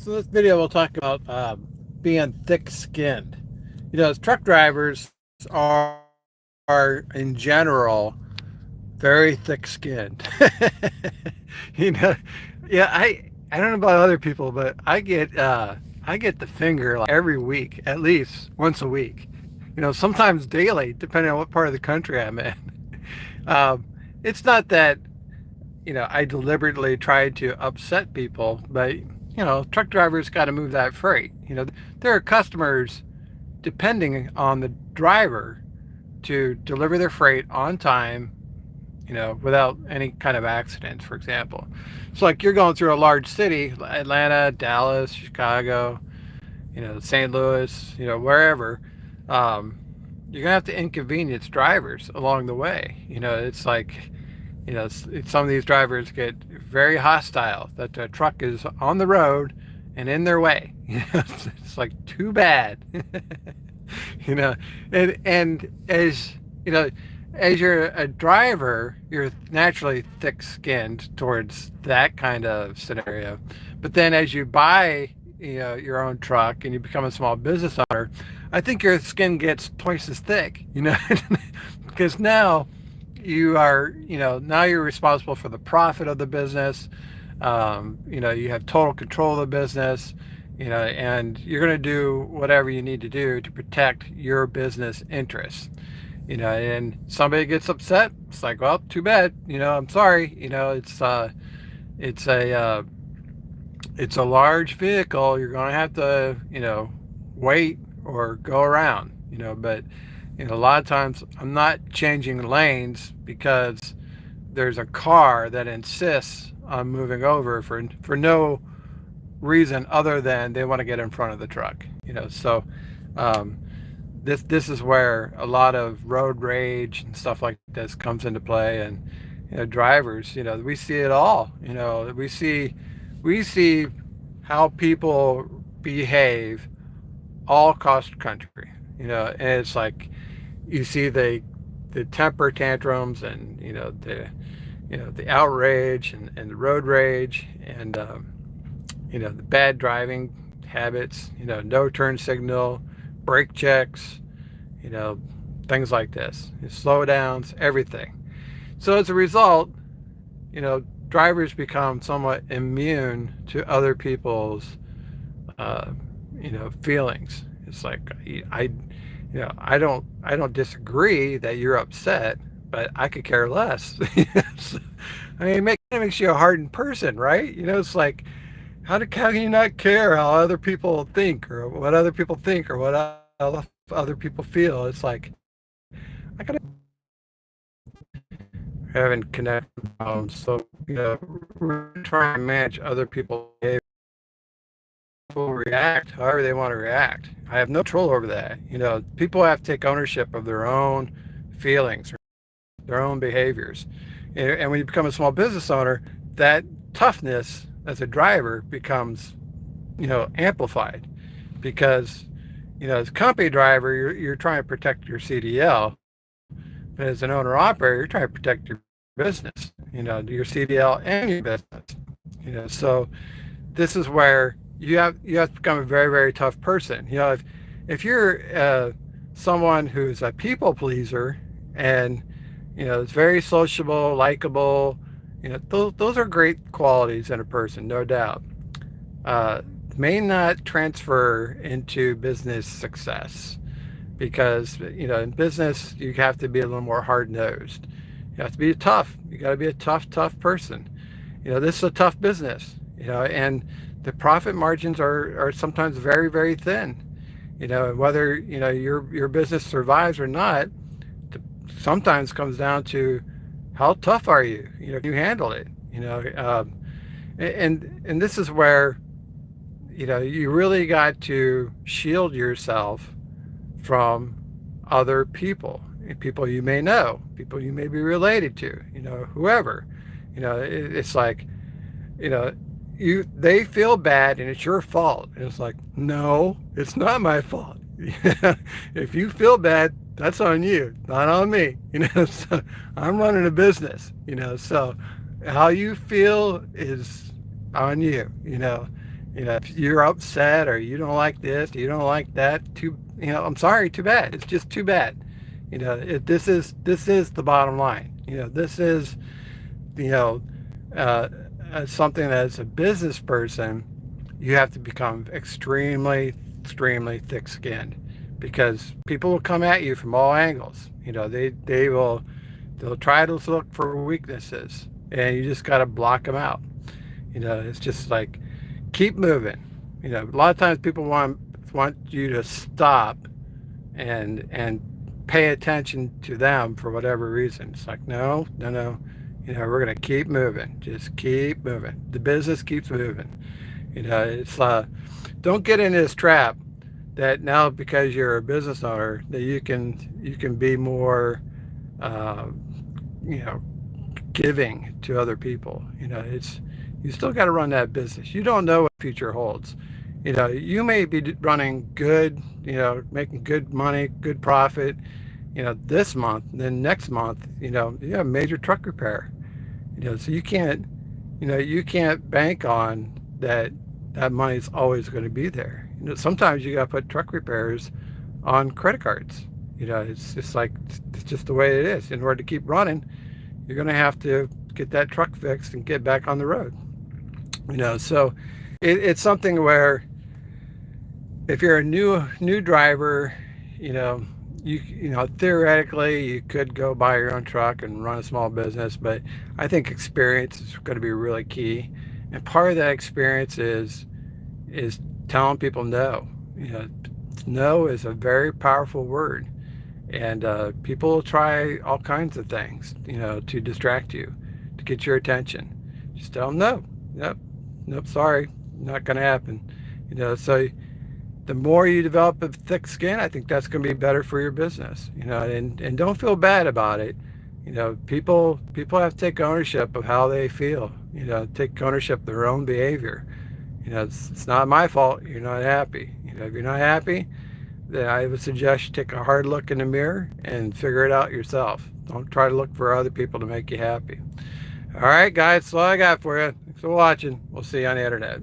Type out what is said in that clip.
So this video we'll talk about being thick-skinned. As truck drivers are in general very thick-skinned. you know, yeah, I don't know about other people, but I get the finger like every week, at least once a week. Sometimes daily, depending on what part of the country I'm in. It's not that I deliberately tried to upset people, but truck drivers got to move that freight. There are customers depending on the driver to deliver their freight on time, without any kind of accidents, for example. So like you're going through a large city, Atlanta, Dallas, Chicago, St. Louis, wherever, you're gonna have to inconvenience drivers along the way. It's like some of these drivers get very hostile that the truck is on the road and in their way. It's like too bad. you know, and as you know, as you're a driver, you're naturally thick-skinned towards that kind of scenario. But then as you buy, your own truck and you become a small business owner, I think your skin gets twice as thick. Because now now you're responsible for the profit of the business. You have total control of the business, and you're going to do whatever you need to do to protect your business interests. And somebody gets upset. It's like, well, too bad. I'm sorry. It's it's a large vehicle. You're going to have to, wait or go around. But a lot of times I'm not changing lanes because there's a car that insists on moving over for no reason other than they want to get in front of the truck. So um, this is where a lot of road rage and stuff like this comes into play. And drivers, we see it all. We see how people behave all across the country. And it's like you see the temper tantrums and the outrage and the road rage and the bad driving habits, no turn signal, brake checks, you know things like this, slow downs, everything. So as a result, drivers become somewhat immune to other people's feelings. It's like I don't disagree that you're upset, but I could care less. I mean, it makes you a hardened person, right? It's like how can you not care how other people think or what other people think or what other people feel? It's like I gotta having connection problems. So we're trying to manage other people's behavior. People react however they want to react. I have no control over that. People have to take ownership of their own feelings, their own behaviors. And when you become a small business owner, that toughness as a driver becomes, amplified because, as a company driver, you're trying to protect your CDL. But as an owner operator, you're trying to protect your business, your CDL and your business. So this is where you have to become a very, very tough person. If you're someone who's a people pleaser and is very sociable, likable, those are great qualities in a person, no doubt. May not transfer into business success because in business you have to be a little more hard-nosed. You have to be tough. You got to be a tough person. This is a tough business. And the profit margins are sometimes very, very thin. And whether your business survives or not, sometimes comes down to how tough are you. Can you handle it? And this is where you really got to shield yourself from other people you may know, people you may be related to, whoever. It's like they feel bad and it's your fault. And it's like, no, it's not my fault. If you feel bad, that's on you, not on me. So I'm running a business, so how you feel is on you. If you're upset or you don't like this, you don't like that, I'm sorry, too bad. It's just too bad. This is the bottom line. This is you know uh, something that as a business person you have to become extremely thick-skinned, because people will come at you from all angles. They'll try to look for weaknesses, and you just got to block them out. It's just like, keep moving. A lot of times people want you to stop and pay attention to them for whatever reason. It's like, no, no, no. We're gonna keep moving. Just keep moving. The business keeps moving. It's don't get into this trap that now, because you're a business owner, that you can be more uh, you know giving to other people. It's you still got to run that business. You don't know what the future holds. You may be running good, making good money, good profit, this month. And then next month, you have a major truck repair. So you can't bank on that. That money's always going to be there. Sometimes you got to put truck repairs on credit cards. It's just like, it's just the way it is. In order to keep running, you're going to have to get that truck fixed and get back on the road. So it's something where, if you're a new driver, you know, theoretically you could go buy your own truck and run a small business, but I think experience is going to be really key. And part of that experience is telling people no. No is a very powerful word, and people will try all kinds of things, to distract you, to get your attention. Just tell them no. Nope, nope, sorry, not going to happen. So the more you develop a thick skin, I think that's going to be better for your business. And don't feel bad about it. People have to take ownership of how they feel. Take ownership of their own behavior. It's not my fault you're not happy. If you're not happy, then I would suggest you take a hard look in the mirror and figure it out yourself. Don't try to look for other people to make you happy. All right, guys, that's all I got for you. Thanks for watching. We'll see you on the internet.